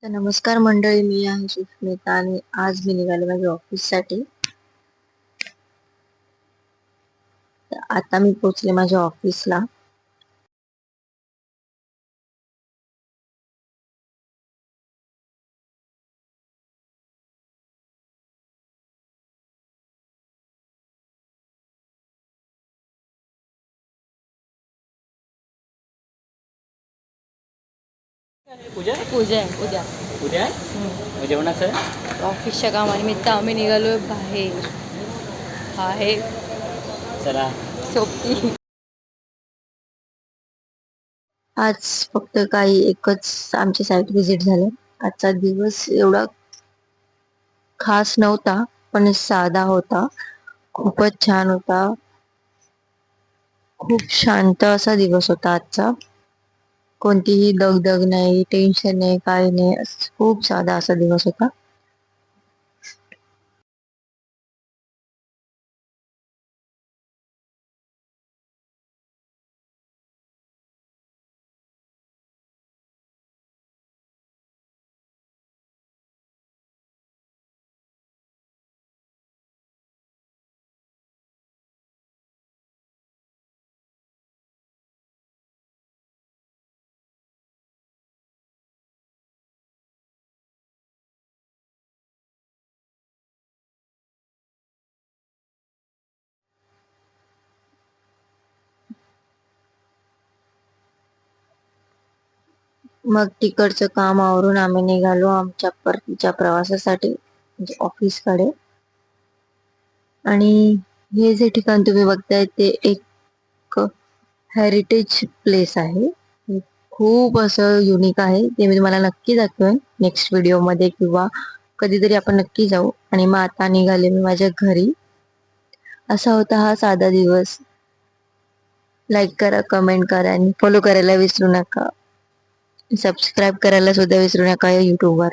तर नमस्कार मंडळी, मी आहे सुष्मिता आणि आज मी निघाले माझ्या ऑफिससाठी. तर आता मी पोहोचले माझ्या ऑफिसला. पूजा पूजा आहे उद्या. उद्या आहे जेवणाचं ऑफिसच्या कामानिमित्त आम्ही निघालोय बाहेर. आहे चला. सोबती. आज फक्त काही एकच आमचे साईट व्हिजिट झाले. आजचा दिवस एवढा खास नव्हता, पण साधा होता. खूपच छान होता. खूप शांत असा दिवस होता आजचा. कोणतीही दगदग नाही, टेन्शन नाही, काही नाही. खूप साधा असा दिवस होता. मग तिकडचं काम आवरून आम्ही निघालो आमच्या परतीच्या प्रवासासाठी, म्हणजे ऑफिसकडे. आणि हे जे ठिकाण तुम्ही बघताय ते एक हेरिटेज प्लेस आहे. हे खूप असं युनिक आहे. ते मी तुम्हाला नक्की दाखवेन नेक्स्ट व्हिडिओमध्ये, किंवा कधीतरी आपण नक्की जाऊ. आणि मग आता निघाले मी माझ्या घरी. असा होता हा साधा दिवस. लाईक करा, कमेंट करा आणि फॉलो करायला विसरू नका. सबस्क्राईब करायला सुद्धा विसरू नका या युट्यूबवर.